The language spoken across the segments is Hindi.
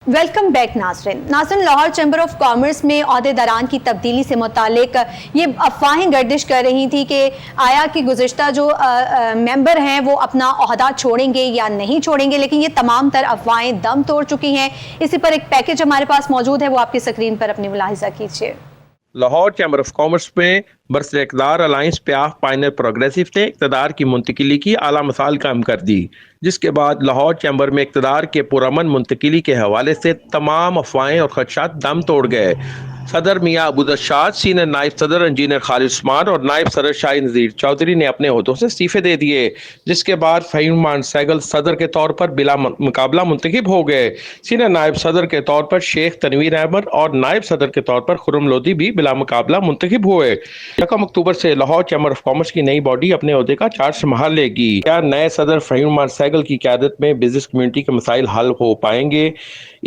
वेलकम बैक नाज़रीन लाहौर चैम्बर ऑफ कॉमर्स में ओहदेदारान की तब्दीली से मुतालिक ये अफवाहें गर्दिश कर रही थी कि आया कि गुज़िश्ता जो मेंबर हैं वो अपना ओहदा छोड़ेंगे या नहीं छोड़ेंगे, लेकिन ये तमाम तर अफवाहें दम तोड़ चुकी हैं। इसी पर एक पैकेज हमारे पास मौजूद है, वो आपकी स्क्रीन पर अपनी मुलाहिजा कीजिए। लाहौर चैम्बर ऑफ कॉमर्स में बरसर इक़्तिदार अलायंस प्याफ पाइनर प्रोग्रेसिव ने इक़्तिदार की मुंतकिली की आला मिसाल कायम कर दी, जिसके बाद लाहौर चैम्बर में इक़्तिदार के पुरअमन मुंतकिली के हवाले से तमाम अफवाहें और खदशात दम तोड़ गए। सदर मियाँ अबूदर शाद, सीनियर नायब सदर इंजीनियर खालिद उस्मान और नायब सदर शाहिद नज़ीर चौधरी ने अपने ओहदों से इस्तीफे दे दिए, जिसके बाद फ़हीम मान सैगल सदर के तौर पर बिला मुकाबला मुंतखब हो गए। सीनियर नायब सदर के तौर पर शेख तनवीर अहमद और नायब सदर के तौर पर खुर्रम लोधी भी बिला मुकाबला मुंतखब हुए। 1 अक्टूबर से लाहौर चैम्बर ऑफ कॉमर्स की नई बॉडी अपने ओहदे का चार्ज संभाल लेगी। क्या नए सदर फ़हीम मान सैगल की क़यादत में बिजनेस कम्यूनिटी के मसाइल हल हो पाएंगे?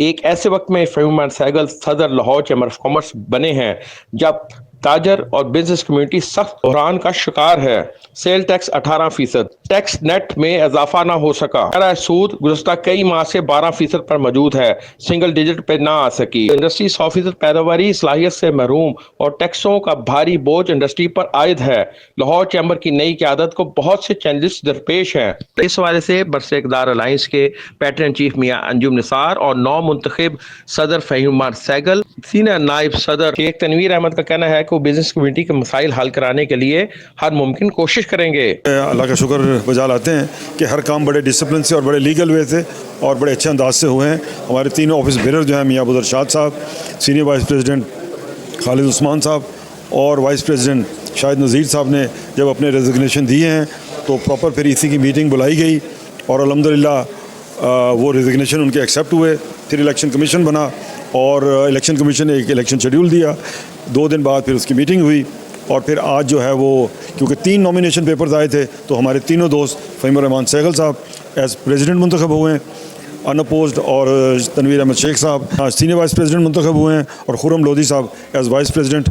एक ऐसे वक्त में फ़हीम मान सैगल सदर लाहौर चैम्बर ऑफ कॉमर्स बने हैं जब ताजर और बिजनेस कम्युनिटी सख्त बहरान का शिकार है। सेल टैक्स 18%, टैक्स नेट में इजाफा ना हो सका, सूद गुज़श्ता कई माह से 12% पर मौजूद है, सिंगल डिजिट पे ना आ सकी। इंडस्ट्री 100% पैदावारी सलाहियत से महरूम और टैक्सों का भारी बोझ इंडस्ट्री पर आयद है। लाहौर चैम्बर की नई क़यादत को बहुत से चैलेंजेस दरपेश हैं। इस हवाले से बरसर इक़्तिदार अलायंस के पैटर्न चीफ मियाँ अंजुम निसार और नौ मुंतखब सदर फ़हीम मान सैगल, सीनियर नायब सदर शेख तनवीर अहमद का कहना है कि वो बिजनेस कम्युनिटी के मसाइल हल कराने के लिए हर मुमकिन कोशिश करेंगे। अल्लाह का शुक्र बजा लाते हैं कि हर काम बड़े डिसिप्लिन से और बड़े लीगल वे से और बड़े अच्छे अंदाज से हुए हैं। हमारे तीनों ऑफिस बेरर जो हैं, मियाँ अबूदर शाद साहब, senior vice president Khalid Usman साहब और वाइस प्रेसिडेंट शाहिद नज़ीर साहब ने जब अपने रेजिग्नेशन दिए हैं तो प्रॉपर फिर इसी की मीटिंग बुलाई गई और अल्हम्दुलिल्लाह वो रेजिग्नेशन उनके एक्सेप्ट हुए। फिर इलेक्शन कमीशन बना और इलेक्शन कमीशन ने एक इलेक्शन शेड्यूल दिया। 2 दिन बाद फिर उसकी मीटिंग हुई और फिर आज जो है वो, क्योंकि 3 नॉमिनेशन पेपर्स आए थे तो हमारे तीनों दोस्त फ़हीम रहमान सैगल साहब एज़ प्रेसिडेंट मुंतखब हुए हैं अनअपोज्ड और तनवीर अहमद शेख साहब सीनियर वाइस प्रेसिडेंट मुंतखब हुए हैं और खुर्रम लोधी साहब एज़ वाइस प्रेसिडेंट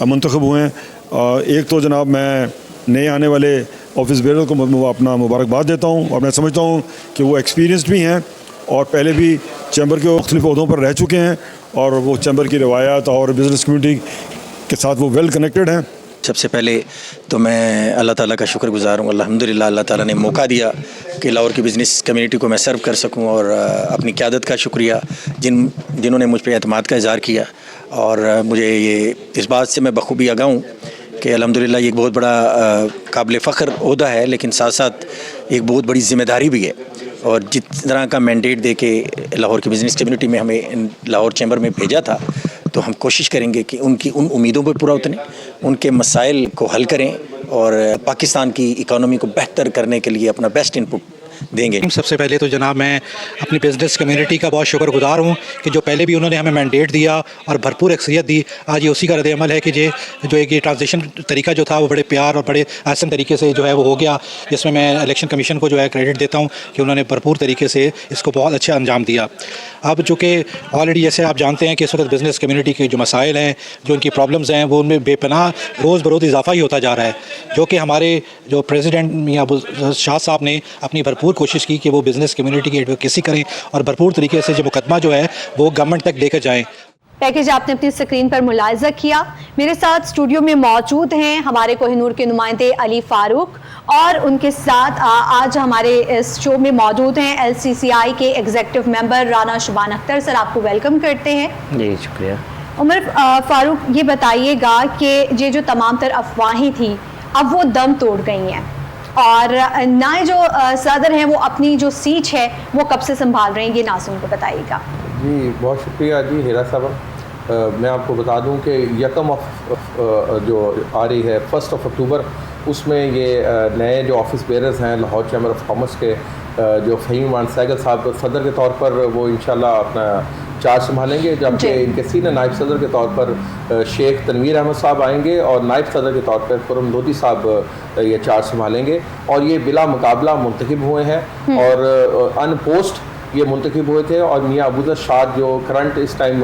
मुंतखब हुए हैं। एक तो जनाब मैं नए आने वाले ऑफिस बेरर को अपना मुबारकबाद देता हूँ और मैं समझता हूँ कि वो एक्सपीरियंस्ड भी हैं और पहले भी चैम्बर के मुख्तलिफ ओहदों पर रह चुके हैं और वो चैम्बर की रवायात और बिज़नेस कम्युनिटी के साथ वो वेल कनेक्टेड हैं। सबसे पहले तो मैं अल्लाह ताला का शुक्रगुज़ार हूँ। अल्हम्दुलिल्लाह अल्लाह ताला ने मौका दिया कि लाहौर की बिज़नेस कम्युनिटी को मैं सर्व कर सकूँ और अपनी क़यादत का शुक्रिया जिन्होंने मुझ पर एतमाद का इज़हार किया। और मुझे ये इस बात से मैं बखूबी आगाह हूँ कि अल्हम्दुलिल्लाह ये एक बहुत बड़ा काबिल फ़ख्र ओहदा है, लेकिन साथ साथ एक बहुत बड़ी ज़िम्मेदारी भी है। और जिस तरह का मैंडेट दे के लाहौर की बिज़नेस कम्युनिटी में हमें लाहौर चैम्बर में भेजा था, तो हम कोशिश करेंगे कि उनकी उन उम्मीदों पर पूरा उतरें, उनके मसाइल को हल करें और पाकिस्तान की इकानमी को बेहतर करने के लिए अपना बेस्ट इनपुट देंगे। सबसे पहले तो जनाब मैं अपनी बिज़नेस कम्युनिटी का बहुत शुक्रगुज़ार हूँ कि जो पहले भी उन्होंने हमें मैंडेट दिया और भरपूर अक्सरियत दी। आज ये उसी का रद्द-ए-अमल है कि जो एक ये ट्रांजिशन तरीका जो था वो बड़े प्यार और बड़े आसान तरीके से जो है वो हो गया, जिसमें मैं इलेक्शन कमीशन को जो है क्रेडिट देता हूँ कि उन्होंने भरपूर तरीके से इसको बहुत अच्छा अंजाम दिया। अब चूँकि ऑलरेडी जैसे आप जानते हैं कि इस वक्त बिज़नेस कम्युनिटी के जो मसाइल हैं, जो उनकी प्रॉब्लम्स हैं, वो उनमें बेपनाह रोज़ बरोज़ इजाफा ही होता जा रहा है, जो कि हमारे जो प्रेसिडेंट मियाँ अबूदर शाद साहब ने अपनी भरपूर कोशिश की कि वो बिज़नेस कम्युनिटी की एडवोकेसी करें और भरपूर तरीके से जो मुकदमा जो है वो गवर्नमेंट तक लेकर जाएँ। पैकेज आपने अपनी स्क्रीन पर मुलाहिजा किया। मेरे साथ स्टूडियो में मौजूद हैं हमारे कोहिनूर के नुमाइंदे अली फारूक और उनके साथ आज हमारे इस शो में मौजूद हैं LCCI के executive member Rana Shuban Akhtar. Sir, आपको वेलकम करते हैं। जी शुक्रिया। उमर फारूक, ये बताइएगा कि ये जो तमाम तर अफवाहें थी अब वो दम तोड़ गई हैं और नए जो सदर हैं वो अपनी जो सीट है वो कब से संभाल रहे हैं, ये नाज़रीन को बताइएगा। जी बहुत शुक्रिया जी हेरा साहब। मैं आपको बता दूं कि 1 जो आ रही है 1 अक्टूबर, उसमें ये नए जो ऑफिस बेरर्स हैं लाहौर चैम्बर ऑफ कॉमर्स के जो फ़हीम मान सैगल साहब सदर के तौर पर वो इंशाल्लाह अपना चार्ज संभालेंगे, जबकि इनके सीनियर नायब सदर के तौर पर शेख तनवीर अहमद साहब आएंगे और नायब सदर के तौर पर खुर्रम लोधी साहब ये चार्ज संभालेंगे। और ये बिला मुकाबला मुंतखब हुए हैं और अनपोस्ट ये मुंतखब हुए थे। और मियाँ अबूदर शाद जो करंट इस टाइम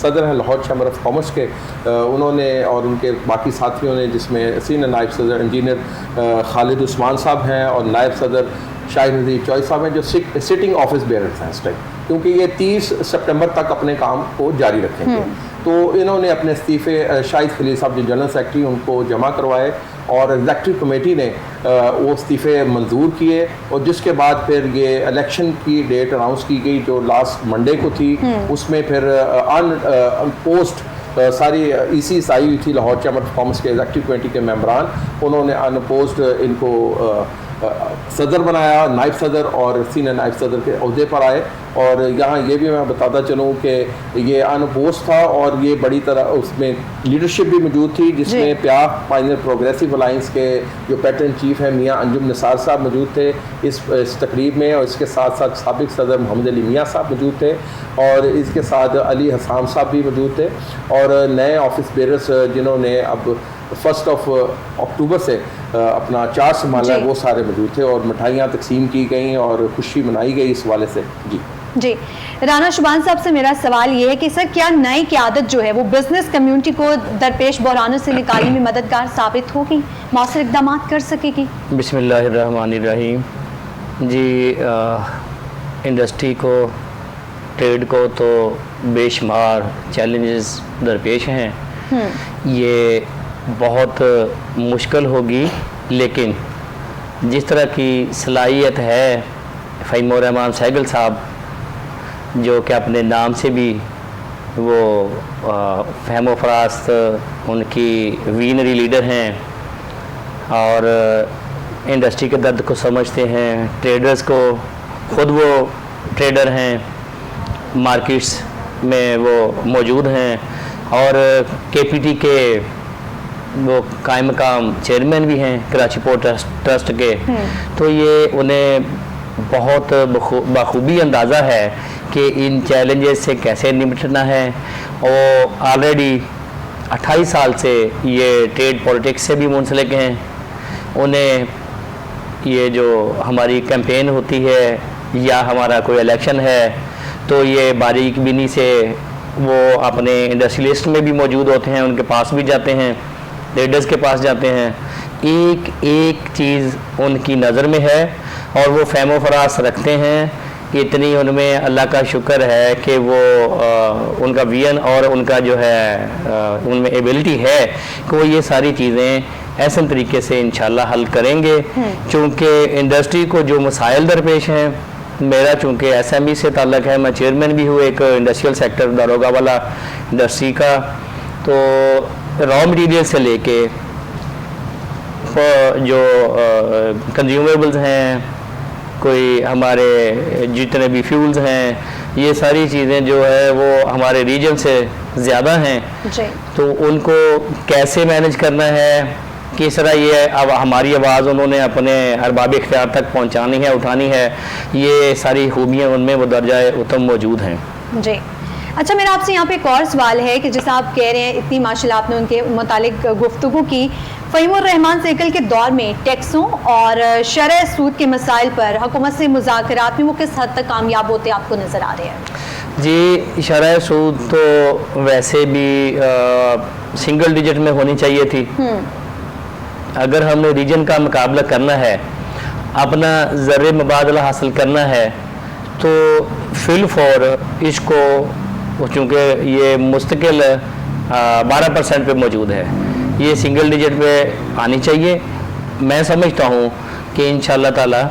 सदर हैं लाहौर चैम्बर ऑफ कॉमर्स के, उन्होंने और उनके बाकी साथियों ने, जिसमें सीनियर नायब सदर इंजीनियर खालिद उस्मान साहब हैं और नायब सदर शाहिद नज़ीर चौधरी साहब हैं, जो सिटिंग ऑफिस बेरर्स हैं इस टाइम। क्योंकि ये 30 सितंबर तक अपने काम को जारी रखेंगे। तो इन्होंने अपने इस्तीफ़े शाहिद खलील साहब जो जनरल सेक्रेटरी उनको जमा करवाए और एग्जेक्टिव कमेटी ने वो इस्तीफ़े मंजूर किए और जिसके बाद फिर ये इलेक्शन की डेट अनाउंस की गई जो लास्ट मंडे को थी। उसमें फिर पोस्ट सारी ईसीस आई हुई थी लाहौर चैम्बर ऑफ कॉमर्स के एग्जेक्टिव कमेटी के मेंबरान, उन्होंने अनपोस्ट इनको सदर बनाया, नायब सदर और सीनियर नायब सदर के अहदे पर आए। और यहाँ ये भी मैं बताता चलूँ कि ये अनपोस्ट था और ये बड़ी तरह उसमें लीडरशिप भी मौजूद थी, जिसमें प्याफ पाइनियर प्रोग्रेसिव अलायंस के जो पैटर्न चीफ हैं मियाँ अंजुम निसार साहब मौजूद थे इस तकरीब में, और इसके साथ साथ साबिक सदर मोहम्मद अली मियाँ साहब मौजूद थे और इसके साथ अली हसाम साहब भी मौजूद थे और नए ऑफिस बेरर्स जिन्होंने अब 1 अक्टूबर से अपना चार्ज संभाला वो सारे मौजूद थे और मिठाइयाँ तकसीम की गई और खुशी मनाई गई इस वाले से। जी राना शुबान साहब से मेरा सवाल ये है कि सर क्या नई क़यादत जो है वो बिज़नेस कम्युनिटी को दरपेश बहरानों से निकालने में मददगार साबित होगी, मौसर इक़दाम कर सकेगी? बिस्मिल्लाहिर्रहमानिर्रहीम। जी इंडस्ट्री को, ट्रेड को तो बेशुमार चैलेंजेस दरपेश हैं। ये बहुत मुश्किल होगी, लेकिन जिस तरह की सलाहियत है फ़हीमुर रहमान सहगल साहब, जो कि अपने नाम से भी वो फहम फरास्त उनकी विजनरी लीडर हैं और इंडस्ट्री के दर्द को समझते हैं, ट्रेडर्स को, ख़ुद वो ट्रेडर हैं, मार्केट्स में वो मौजूद हैं और केपीटी के वो कायम मकाम चेयरमैन भी हैं कराची पोर्ट ट्रस्ट के। तो ये उन्हें बहुत बखूबी अंदाज़ा है कि इन चैलेंजेस से कैसे निपटना है और ऑलरेडी 28 साल से ये ट्रेड पॉलिटिक्स से भी मुंसलिक हैं। उन्हें ये जो हमारी कैंपेन होती है या हमारा कोई इलेक्शन है तो ये बारीक बीनी से वो अपने इंडस्ट्रियलिस्ट में भी मौजूद होते हैं, उनके पास भी जाते हैं, ट्रेडर्स के पास जाते हैं। एक एक चीज़ उनकी नज़र में है और वो फहम फरास रखते हैं। इतनी उनमें अल्लाह का शुक्र है कि वो उनका विजन और उनका जो है उनमें एबिलिटी है कि वो ये सारी चीज़ें ऐसे तरीके से इंशाल्लाह हल करेंगे। चूँकि इंडस्ट्री को जो मसाइल दरपेश हैं, मेरा चूँकि एसएमई से ताल्लुक़ है, मैं चेयरमैन भी हूँ एक इंडस्ट्रियल सेक्टर दारोगा वाला इंडस्ट्री का, तो रॉ मटीरियल से लेके जो कंज्यूमेबल्स हैं, कोई हमारे जितने भी फ्यूल्स हैं, ये सारी चीज़ें जो है वो हमारे रीजन से ज़्यादा हैं। तो उनको कैसे मैनेज करना है, किस तरह ये अब हमारी आवाज़ उन्होंने अपने अरबाब इख्तियार तक पहुंचानी है, उठानी है, ये सारी खूबियाँ उनमें वो दर्जा उत्तम मौजूद हैं। जी अच्छा, मेरा आपसे यहाँ पे एक और सवाल है कि जैसा आप कह रहे हैं इतनी माशाल्लाह आपने उनके मुतालिक गुफ्तगू की, फ़हीमुर रहमान सहगल के दौर में टैक्सों और शरह सूद के मसाइल पर हुकूमत से मुज़ाकरात में वो किस हद तक कामयाब होते आपको नज़र आ रहे हैं? जी शरह सूद तो वैसे भी सिंगल डिजिट में होनी चाहिए थी। अगर हमने रीजन का मुकाबला करना है, अपना ज़र मुबादला हासिल करना है, तो फिल फॉर इसको चूँकि ये मुस्तकिल 12% पे मौजूद है, ये सिंगल डिजिट पे आनी चाहिए। मैं समझता हूँ कि इंशाल्लाह ताला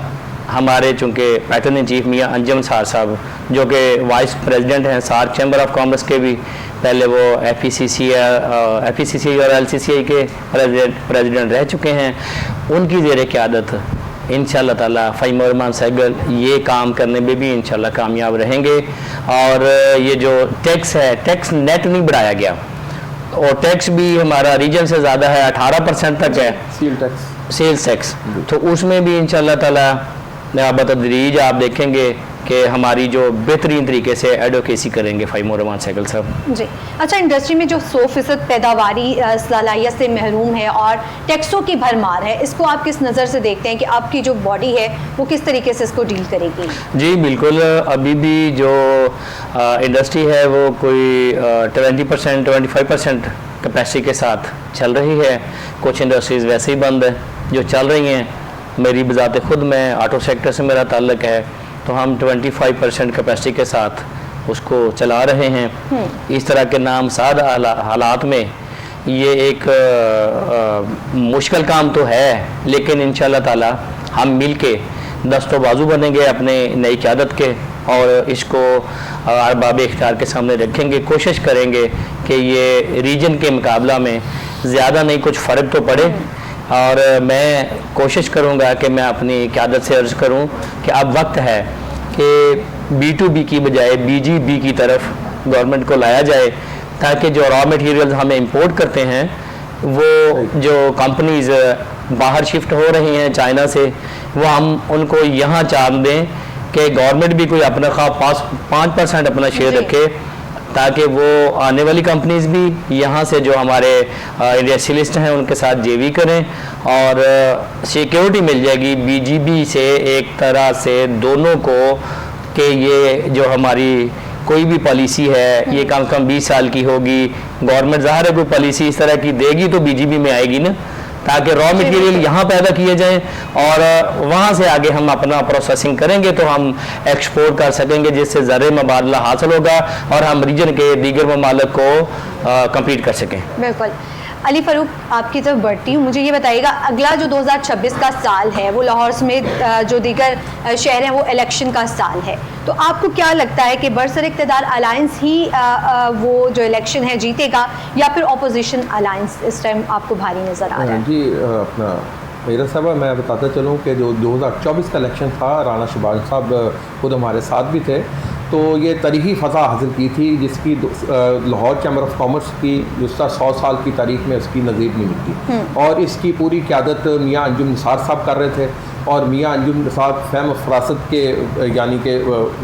हमारे चूँकि पैटर्न इन चीफ मियाँ अंजुम निसार साहब, जो कि वाइस प्रेसिडेंट हैं सार्क चैम्बर ऑफ कॉमर्स के भी, पहले वो एफईसीसी और एलसीसीआई के प्रेसिडेंट रह चुके हैं, उनकी ज़ेर क़यादत इंशाल्लाह ताला फ़हीमुर रहमान सहगल ये काम करने में भी इंशाल्लाह कामयाब रहेंगे। और ये जो टैक्स है, टैक्स नेट नहीं बढ़ाया गया और टैक्स भी हमारा रीजन से ज़्यादा है, 18% तक है सेल्स टैक्स, तो उसमें भी इंशाल्लाह ताला बतदरीज आप देखेंगे कि हमारी जो बेहतरीन तरीके से एडवोकेसी करेंगे फ़हीमुर रहमान सहगल साहब। जी अच्छा, इंडस्ट्री में जो 100% पैदावारी सलाहियत से महरूम है और टैक्सों की भरमार है, इसको आप किस नज़र से देखते हैं कि आपकी जो बॉडी है वो किस तरीके से इसको डील करेगी? जी बिल्कुल, अभी भी जो इंडस्ट्री है वो कोई 20% 25% कैपेसिटी के साथ चल रही है। कुछ इंडस्ट्रीज़ वैसे ही बंद है जो चल रही हैं। मेरी बजाते खुद मैं ऑटो सेक्टर से मेरा ताल्लुक़ है, तो हम 25% कैपेसिटी के साथ उसको चला रहे हैं। इस तरह के नामसाद हालात में ये एक मुश्किल काम तो है, लेकिन इंशाल्लाह ताला हम मिल के दस्तों बाजू बनेंगे अपने नई क़यादत के और इसको अरबाब इख्तियार के सामने रखेंगे। कोशिश करेंगे कि ये रीजन के मुकाबला में ज़्यादा नहीं कुछ फ़र्क तो पड़े, और मैं कोशिश करूँगा कि मैं अपनी क़यादत से अर्ज़ करूँ कि अब वक्त है कि B2B की बजाय BGB की तरफ गवर्नमेंट को लाया जाए, ताकि जो रॉ मटेरियल्स हमें इंपोर्ट करते हैं वो जो कंपनीज़ बाहर शिफ्ट हो रही हैं चाइना से, वो हम उनको यहाँ चांद दें कि गवर्नमेंट भी कोई अपना 5% अपना शेयर रखे, ताकि वो आने वाली कंपनीज भी यहाँ से जो हमारे इंडस्ट्रियलिस्ट हैं उनके साथ जेवी करें और सिक्योरिटी मिल जाएगी BGB से एक तरह से दोनों को, कि ये जो हमारी कोई भी पॉलिसी है ये कम से कम 20 साल की होगी। गवर्नमेंट ज़ाहिर है कोई पॉलिसी इस तरह की देगी तो BGB में आएगी ना, ताकि रॉ मटेरियल यहाँ पैदा किए जाएं और वहाँ से आगे हम अपना प्रोसेसिंग करेंगे तो हम एक्सपोर्ट कर सकेंगे, जिससे ज़र मुबादला हासिल होगा और हम रीजन के दीगर ममालिक को कम्पीट कर सकें। बिल्कुल। अली फ़ारूक, आपकी तरफ बढ़ती हूँ, मुझे ये बताइएगा अगला जो 2026 का साल है वो लाहौर समेत जो दीगर शहर हैं वो इलेक्शन का साल है, तो आपको क्या लगता है कि बरसर इक़्तिदार अलायंस ही वो जो इलेक्शन है जीतेगा या फिर अपोजिशन अलायंस इस टाइम आपको भारी नज़र आ रहा है? जी, अपना मेरा साहब मैं बताता चलूँ कि जो 2024 का इलेक्शन था, राना शहबाज साहब खुद हमारे साथ भी थे, तो ये तरीक़ी फ़ज़ा हासिल की थी जिसकी लाहौर चैम्बर ऑफ कॉमर्स की गुज़श्ता 100 साल की तारीख़ में उसकी नज़ीर नहीं मिलती, और इसकी पूरी क़यादत मियाँ अंजुम निसार साहब कर रहे थे, और मियाँ अंजुम साहब फहम फरासत के यानी के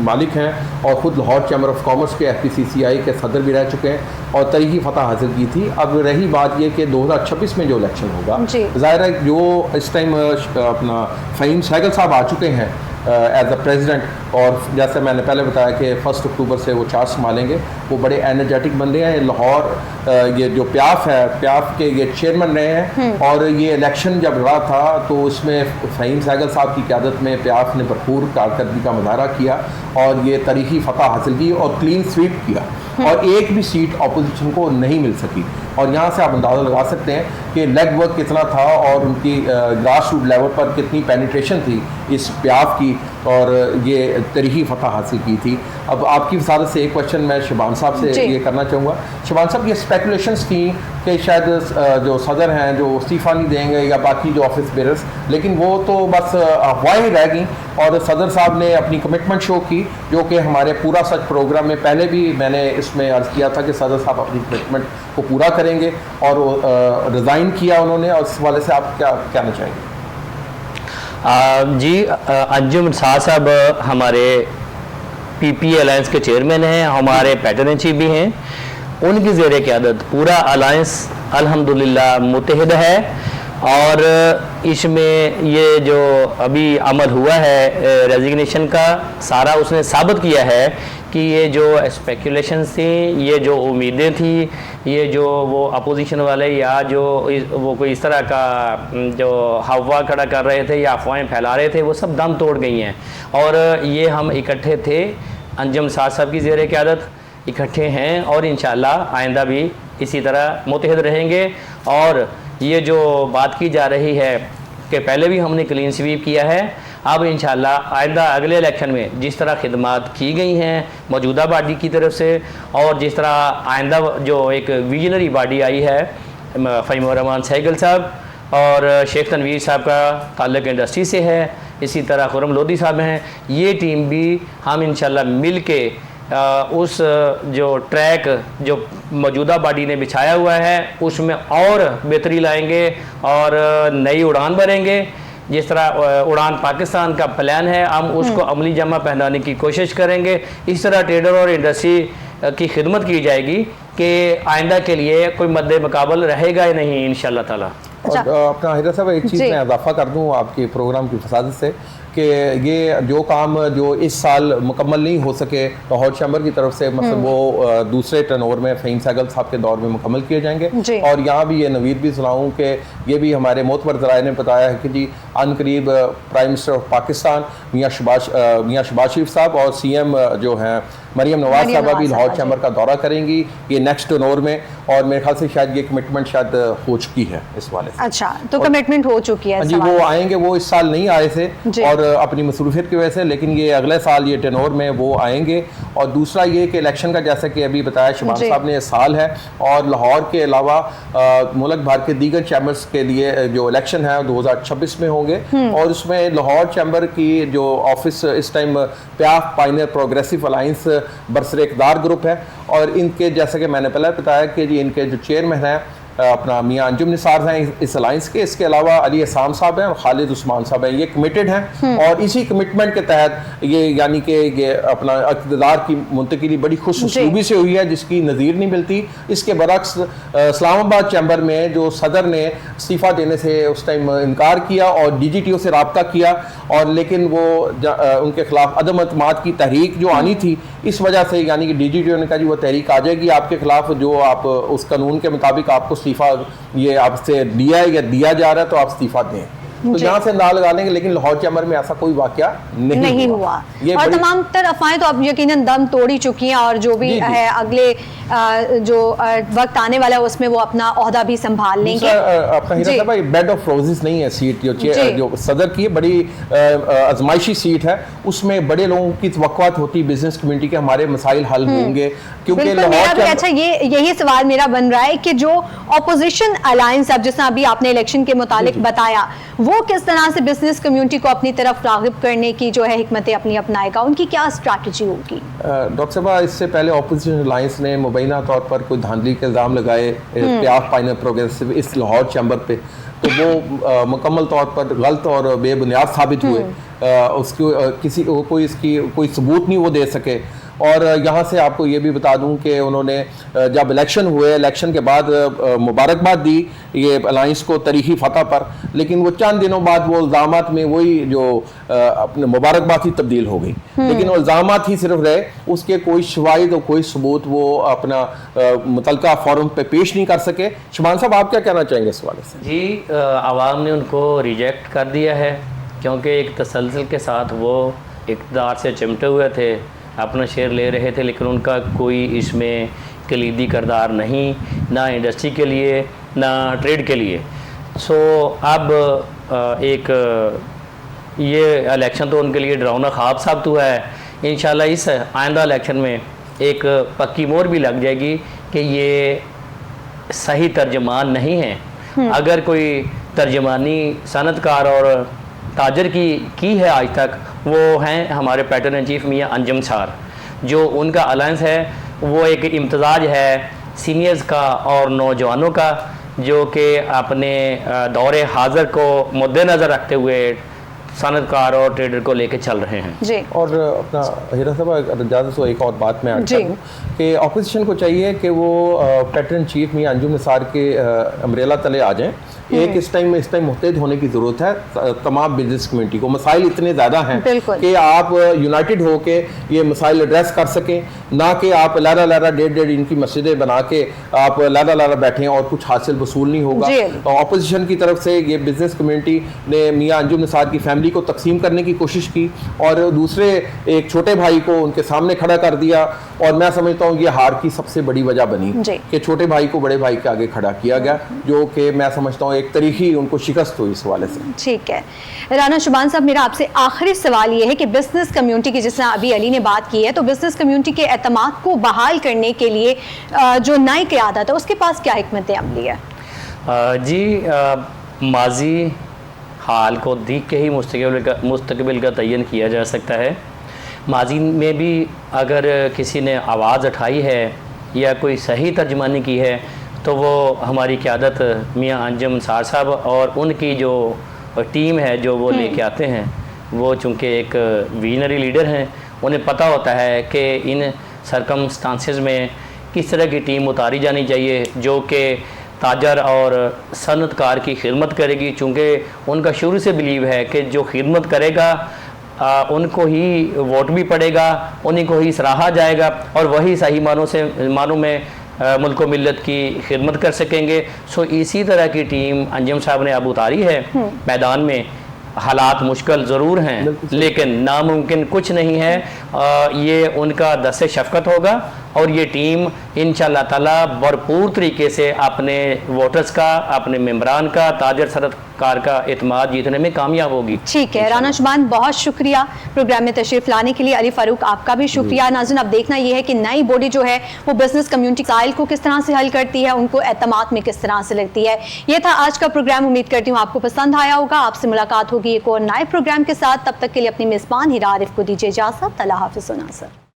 मालिक हैं और ख़ुद लाहौर चैम्बर ऑफ कॉमर्स के FPCCI के सदर भी रह चुके हैं और तरीक़ी फ़तह हासिल की थी। अब रही बात ये कि 2026 में जो इलेक्शन होगा, ज़ाहिर है जो इस टाइम अपना फ़हीम सहगल साहब आ चुके हैं एज अ प्रेसिडेंट, और जैसे मैंने पहले बताया कि 1 अक्टूबर से वो चार्ज संभालेंगे, वो बड़े एनर्जेटिक बंदे हैं। लाहौर ये जो प्याफ है, प्याफ के ये चेयरमैन रहे हैं, और ये इलेक्शन जब रहा था तो उसमें फ़हीम सहगल साहब की क़यादत में प्याफ ने भरपूर कारकर्दगी का मुजाहरा किया और ये तरीक़ी फ़तह हासिल की और क्लीन स्वीप किया, और एक भी सीट अपोजिशन को नहीं मिल सकी। और यहाँ से आप अंदाज़ा लगा सकते हैं कि लेग वर्क कितना था और उनकी ग्रास रूट लेवल पर कितनी पेनिट्रेशन थी इस प्याफ की, और ये तरीक़ी फ़तह हासिल की थी। अब आपकी वसादत से एक क्वेश्चन मैं शबान साहब से ये करना चाहूँगा। शबान साहब, ये स्पेकुलेशंस थी कि शायद जो सदर हैं जो इस्तीफ़ा नहीं देंगे या बाकी जो ऑफिस बेरर्स, लेकिन वो तो बस अफवाहें ही रह गई, और सदर साहब ने अपनी कमिटमेंट शो की, जो कि हमारे पूरा सच प्रोग्राम में पहले भी मैंने इसमें अर्ज़ किया था कि सदर साहब अपनी कमिटमेंट को पूरा करेंगे, और रिज़ाइन किया उन्होंने, और इस वाले से आप क्या कहना चाहेंगे? जी, अंजुम साहब हमारे PPA अलायंस के चेयरमैन हैं, हमारे पैटर्न इन चीफ भी हैं, उनकी ज़ेर क़यादत पूरा अलायंस अल्हम्दुलिल्लाह मुत्तहिद है, और इसमें ये जो अभी अमल हुआ है रेजिग्नेशन का, सारा उसने साबित किया है कि ये जो स्पेकुलेशन थी, ये जो उम्मीदें थी, ये जो वो अपोजिशन वाले या जो वो कोई इस तरह का जो हवा खड़ा कर रहे थे या अफवाहें फैला रहे थे, वो सब दम तोड़ गई हैं। और ये हम इकट्ठे थे, अंजुम साहब की ज़ेर क़यादत इकट्ठे हैं, और इंशाअल्लाह आइंदा भी इसी तरह मुत्तहिद रहेंगे। और ये जो बात की जा रही है कि पहले भी हमने क्लीन स्वीप किया है, अब इंशाअल्लाह आइंदा अगले इलेक्शन में जिस तरह खिदमात की गई हैं मौजूदा बॉडी की तरफ से, और जिस तरह आइंदा जो एक विजनरी बॉडी आई है फ़हीम रहमान सहगल साहब और शेख तनवीर साहब का ताल्लुक़ इंडस्ट्री से है, इसी तरह खुर्रम लोधी साहब हैं, ये टीम भी हम इंशाअल्लाह मिल के उस जो ट्रैक जो मौजूदा बॉडी ने बिछाया हुआ है उसमें और बेहतरी लाएंगे और नई उड़ान भरेंगे। जिस तरह उड़ान पाकिस्तान का प्लान है, हम उसको अमली जमा पहनाने की कोशिश करेंगे। इस तरह ट्रेडर और इंडस्ट्री की खिदमत की जाएगी कि आइंदा के लिए कोई मद्दे मुकाबल रहेगा ही नहीं इंशाअल्लाह ताला। और अपना हिरा साहब, एक चीज़ मैं इजाफा कर दूँ आपके प्रोग्राम की फसादत से, कि ये जो काम जो इस साल मुकम्मल नहीं हो सके लाहौर चैम्बर की तरफ से मतलब वो दूसरे टर्नओवर में फ़हीम सहगल साहब के दौर में मुकम्मल किए जाएंगे। जी। और यहाँ भी ये नवीद भी सुनाऊँ कि ये भी हमारे मोतबर ज़राए ने बताया है कि जी अनकरीब प्राइम मिनिस्टर ऑफ पाकिस्तान मियाँ शहबाज शरीफ साहब और CM जो हैं मरियम नवाज साहबा भी लाहौर चैम्बर का दौरा करेंगी ये नेक्स्ट टर्नओवर में, और मेरे ख्याल से शायद ये कमिटमेंट शायद हो चुकी है इस वाले से। अच्छा, तो कमिटमेंट हो चुकी है इस जी, वो सवाल आएंगे, वो इस साल नहीं आए थे जी। और अपनी मसरूफियत की वजह से, लेकिन ये अगले साल ये टर्नओवर में वो आएंगे। और दूसरा ये कि इलेक्शन का जैसा कि अभी बताया शबान जी। साहब ने, साल है और लाहौर के अलावा मुल्क भर के दीगर चैम्बर्स के लिए जो इलेक्शन है 2026 में होंगे, और उसमें लाहौर चैम्बर की जो ऑफिस इस टाइम प्याफ पाइनियर प्रोग्रेसिव अलायंस बरसर इक़्तिदार ग्रुप है, और इनके जैसे कि मैंने पहले बताया कि जी इनके जो चेयरमैन हैं अपना मियाँ अंजुम निसार हैं इस अलायंस के, इसके अलावा अली अहसान साहब हैं और खालिद उस्मान साहब हैं, ये कमिटेड हैं और इसी कमिटमेंट के तहत ये यानी कि ये अपना इक़्तिदार की मुंतकिली बड़ी खुश उसलूबी से हुई है जिसकी नज़ीर नहीं मिलती। इसके बरक्स इस्लामाबाद चैम्बर में जो सदर ने इस्तीफ़ा देने से उस टाइम इनकार किया और DGTO से रब्ता किया, और लेकिन वो उनके खिलाफ अदम अतमाद की तहरीक जो आनी थी, इस वजह से यानी कि DGTO ने कहा जी वो तहरीक आ जाएगी आपके खिलाफ, जो आप उस कानून के मुताबिक आपको इस्तीफ़ा ये आपसे दिया है या दिया जा रहा है तो आप इस्तीफ़ा दें। तो यहाँ से ना लगा लेंगे, लेकिन लाहौर चैम्बर में ऐसा कोई वाकया नहीं हुआ। और तमाम तर अफवाहें तो अब यकीनन दम तोड़ी चुकी हैं, और जो भी है अगले जो वक्त आने वाला है उसमें वो अपना ओहदा भी संभाल लेंगे। अपना हीरा साहब भाई बेड ऑफ रोजेस नहीं है सीट जो सदर की बड़ी आजमाइशी सीट है, उसमें बड़े लोगों की तवक्कुआत होती है बिजनेस कम्युनिटी के हमारे मसाइल हल होंगे, क्योंकि अच्छा यही सवाल मेरा बन रहा है कि जो ऑपोजिशन अलायंस अब जिस अभी आपने इलेक्शन के मुतालिक बताया, वो किस तरह से बिजनेस कम्युनिटी को अपनी तरफ राग़िब करने की जो है हिकमत अपनी अपनाएगा, उनकी क्या स्ट्रैटेजी होगी? डॉक्टर साहब इससे पहले ऑपोजिशन अलायंस ने मुबैना तौर पर कोई धांधली के इल्ज़ाम लगाए प्याफ पाइनियर प्रोग्रेसिव इस लाहौर चैम्बर पे, तो वो मुकम्मल तौर पर गलत और बेबुनियाद साबित हुए। उसकी किसी कोई इसकी कोई सबूत नहीं वो दे सके। और यहाँ से आपको ये भी बता दूं कि उन्होंने जब इलेक्शन हुए, इलेक्शन के बाद मुबारकबाद दी ये अलायंस को तरीखी फतह पर, लेकिन वो चंद दिनों बाद वो इल्ज़ामात में वही जो अपने मुबारकबाद ही तब्दील हो गई, लेकिन वो इल्ज़ामात ही सिर्फ रहे, उसके कोई शवाहिद और कोई सबूत वो अपना मुतलका फोरम पे पेश नहीं कर सके। शबान साहब आप क्या कहना चाहेंगे इस वाले से? जी, आवाम ने उनको रिजेक्ट कर दिया है, क्योंकि एक तसलसल के साथ वो इक़्तिदार से चिमटे हुए थे, अपना शेयर ले रहे थे, लेकिन उनका कोई इसमें कलीदी किरदार नहीं, ना इंडस्ट्री के लिए ना ट्रेड के लिए। सो अब एक ये इलेक्शन तो उनके लिए डरावना ख्वाब साबित हुआ है। इंशाल्लाह इस आइंदा इलेक्शन में एक पक्की मोहर भी लग जाएगी कि ये सही तर्जमान नहीं है। अगर कोई तर्जमानी सनतकार और ताजर की है आज तक, वो हैं हमारे पैटर्न इन चीफ मियाँ अंजुम सार, जो उनका अलायंस है वो एक इम्तजाज है सीनियर्स का और नौजवानों का, जो कि अपने दौरे हाजिर को मद्देनज़र रखते हुए सनतकार और ट्रेडर को लेके चल रहे हैं जी। और अपना हीरा साहब ज़्यादा तो एक और बात मैं ऐड करूँ कि अपोजिशन को चाहिए कि वो पैटर्न चीफ मियाँ अंजुम निसार के अम्ब्रेला तले आ जाएं। एक इस टाइम मुत्तहिद होने की ज़रूरत है तमाम बिजनेस कम्युनिटी को। मसाइल इतने ज़्यादा हैं कि आप यूनाइटेड हो के ये मसाइल एड्रेस कर सकें, ना कि आप लारा लारा डेढ़ इनकी मस्जिदें बना के आप लारा लारा बैठें और कुछ हासिल वसूल नहीं होगा। तो अपोजिशन की तरफ से ये बिजनेस कम्युनिटी ने मियाँ अंजुम निसार की फैमिली को तकसीम करने की कोशिश की और दूसरे एक छोटे भाई को उनके सामने खड़ा कर दिया, और मैं समझता हूँ ये हार की सबसे बड़ी वजह बनी कि छोटे भाई को बड़े भाई के आगे खड़ा किया गया, जो कि मैं समझता हूँ एक तरीकी उनको शिकस्त हुई इस हवाले से। ठीक है राना शुबान साहब, मेरा आपसे आखिरी सवाल ये है कि बिजनेस कम्युनिटी की, जिस तरह अभी अली ने बात की है, तो बिजनेस कम्युनिटी के एतमाद को बहाल करने के लिए जो नई क़यादत है उसके पास क्या हिकमत अमली है? जी, माजी हाल को देख के ही मुस्तकबिल का तयन किया जा सकता है। माजी में भी अगर किसी ने आवाज़ उठाई है या कोई सही तर्जमानी की है तो वो हमारी क़यादत मियाँ अंजुम निसार साहब और उनकी जो टीम है जो वो लेके आते हैं, वो चूँकि एक विजनरी लीडर हैं, उन्हें पता होता है कि इन सरकमस्टांसेस में किस तरह की टीम उतारी जानी चाहिए जो कि ताजर और सनतकार की खिदमत करेगी, चूँकि उनका शुरू से बिलीव है कि जो खिदमत करेगा उनको ही वोट भी पड़ेगा, उन्हीं को ही सराहा जाएगा और वही सही मानों में मुल्क व मिल्लत की खिदमत कर सकेंगे। सो इसी तरह की टीम अंजुम साहब ने अब उतारी है मैदान में। हालात मुश्किल ज़रूर हैं लेकिन नामुमकिन कुछ नहीं है। ये उनका दस्ते शफ़क़त होगा और ये टीम इंशाअल्लाह ताला भरपूर तरीके से अपने वोटर्स का, अपने मेंबरान का, ताजर सरकार का एतमाद जीतने में कामयाब होगी। ठीक है राना शुबान, बहुत शुक्रिया प्रोग्राम में तशरीफ़ लाने के लिए। अली फ़ारूक आपका भी शुक्रिया। नाज़रीन, अब देखना ये है कि नई बॉडी जो है वो बिजनेस कम्युनिटी साइल को किस तरह से हल करती है, उनको एतमाद में किस तरह से लगती है। ये था आज का प्रोग्राम। उम्मीद करती हूँ आपको पसंद आया होगा। आपसे मुलाकात होगी एक और नए प्रोग्राम के साथ। तब तक के लिए अपनी मेज़बान हिरा आरिफ को दीजिए इजाज़त। अल्लाह हाफ़िज़ नाज़रीन।